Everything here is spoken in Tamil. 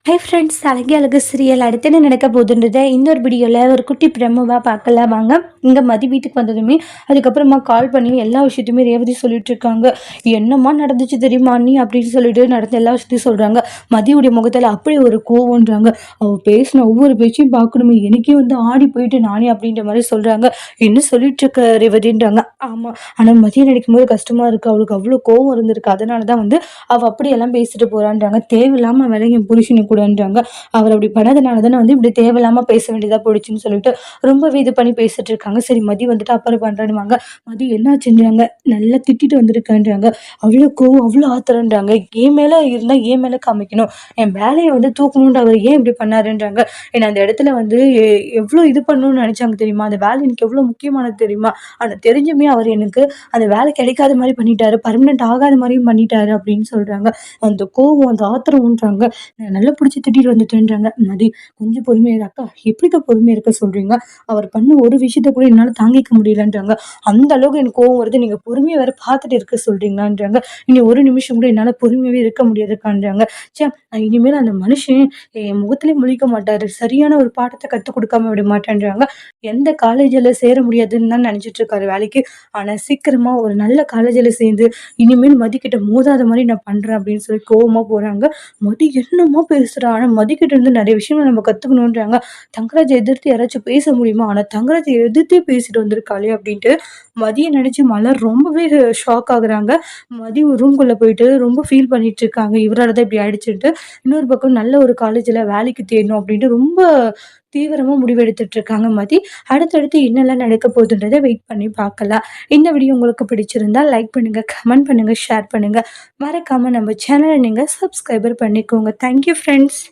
ஹை ஃப்ரெண்ட்ஸ், அழகே அழகு சீரியல் அடுத்து என்ன நடக்க போகுதுன்றத இந்த ஒரு வீடியோவில் ஒரு குட்டி பிரமோவாக பார்க்கலாம் வாங்க. இங்கே மதி வீட்டுக்கு வந்ததுமே அதுக்கப்புறமா கால் பண்ணி எல்லா விஷயத்தையுமே ரேவதி சொல்லிட்டு இருக்காங்க. என்னம்மா நடந்துச்சு தெரியுமா நீ அப்படின்னு சொல்லிட்டு நடந்த எல்லா விஷயத்தையும் சொல்கிறாங்க. மதியுடைய முகத்தில் அப்படி ஒரு கோவம்ன்றாங்க. அவள் பேசின ஒவ்வொரு பேச்சையும் பார்க்கணுமே, எனக்கே வந்து ஆடி போயிட்டு நானே அப்படின்ற மாதிரி சொல்கிறாங்க. என்ன சொல்லிட்டு இருக்க ரேவதின்றாங்க. ஆமாம், ஆனால் மதியம் நினைக்கும் போது கஷ்டமாக இருக்குது, அவளுக்கு அவ்வளோ கோவம் இருந்திருக்கு, அதனால தான் வந்து அவள் அப்படியெல்லாம் பேசிட்டு போகிறான்றாங்க. தேவையில்லாமல் விலையும் புருஷனுக்கு கூடன்றாங்க. அவர் அப்படி பண்ணதுனால தானே வந்து இப்படி தேவையில்லாம பேச வேண்டியதா போயிடுச்சுன்னு சொல்லிட்டு ரொம்பவே இது பண்ணி பேசிட்டு இருக்காங்க. சரி மதி வந்துட்டு அப்புறம் பண்றானுவாங்க. மதி என்னாச்சுன்றாங்க. நல்லா திட்டிட்டு வந்திருக்கேன்றாங்க. அவ்வளோ கோவம், அவ்வளோ ஆத்திரன்றாங்க. என் மேல இருந்தா என் மேல காமிக்கணும், என் வேலையை வந்து தூக்கணும்ன்ற அவர் ஏன் இப்படி பண்ணாருன்றாங்க. ஏன்னா அந்த இடத்துல வந்து எவ்வளோ இது பண்ணணும்னு நினைச்சாங்க தெரியுமா, அந்த வேலை எனக்கு எவ்வளோ முக்கியமானது தெரியுமா, ஆனால் தெரிஞ்சுமே அவர் எனக்கு அந்த வேலை கிடைக்காத மாதிரி பண்ணிட்டாரு, பர்மனெண்ட் ஆகாத மாதிரியும் பண்ணிட்டாரு அப்படின்னு சொல்றாங்க. அந்த கோவம், அந்த ஆத்திரம்ன்றாங்க. நல்லா பிடிச்சி திட்டிட்டு வந்துட்டேன்றாங்க. மதி கொஞ்சம் பொறுமையா இரு. அக்கா எப்படிக்கா பொறுமையா இருக்க சொல்றீங்க, அவர் பண்ண ஒரு விஷயத்த கூட என்னால தாங்கிக்க முடியலன்றாங்க. அந்த அளவுக்கு எனக்கு கோவம் வருது, நீங்க பொறுமையா வேற பார்த்துட்டு இருக்க சொல்றீங்களான்றாங்க. இனி ஒரு நிமிஷம் கூட என்னால பொறுமையாவே இருக்க முடியாதுக்கான்றாங்க. ச்சே, இனிமேல் அந்த மனுஷன் என் முகத்திலே முழிக்க மாட்டாரு, சரியான ஒரு பாடத்தை கத்துக் கொடுக்காம விட மாட்டேன்றாங்க. எந்த காலேஜ்ல சேர முடியாதுன்னு தான் நினைச்சிட்டு இருக்காரு வேலைக்கு. ஆனா சீக்கிரமா ஒரு நல்ல காலேஜ்ல சேர்ந்து இனிமேல் மதிக்கிட்ட மோதாத மாதிரி நான் பண்றேன் அப்படின்னு சொல்லி கோவமா போறாங்க. மதி என்னமோ பேசுறா, ஆனா மதிக்கிட்ட இருந்து நிறைய விஷயங்கள் நம்ம கத்துக்கணுன்றாங்க. தங்கராஜை எதிர்த்து யாராச்சும் பேச முடியுமா, ஆனா தங்கராஜை எதிர்த்தே பேசிட்டு வந்திருக்காளே அப்படின்ட்டு மதிய நினைச்சு மலர் ரொம்பவே ஷாக் ஆகுறாங்க. மதி ரூம்குள்ள போயிட்டு ரொம்ப ஃபீல் பண்ணிட்டு இருக்காங்க, இவரால தான் இப்படி ஆயிடுச்சுன்ட்டு. இன்னொரு பக்கம் நல்ல ஒரு காலேஜ்ல வேலைக்கு தேடணும் அப்படின்ட்டு ரொம்ப தீவிரமா முடிவெடுத்துட்டு இருக்காங்க மதி. அடுத்தடுத்து என்னெல்லாம் நடக்க போகுதுன்றதை வெயிட் பண்ணி பார்க்கலாம். இந்த வீடியோ உங்களுக்கு பிடிச்சிருந்தா லைக் பண்ணுங்க, கமெண்ட் பண்ணுங்க, ஷேர் பண்ணுங்க. மறக்காம நம்ம சேனலை நீங்க சப்ஸ்கிரைபர் பண்ணிக்கோங்க. Thank you friends.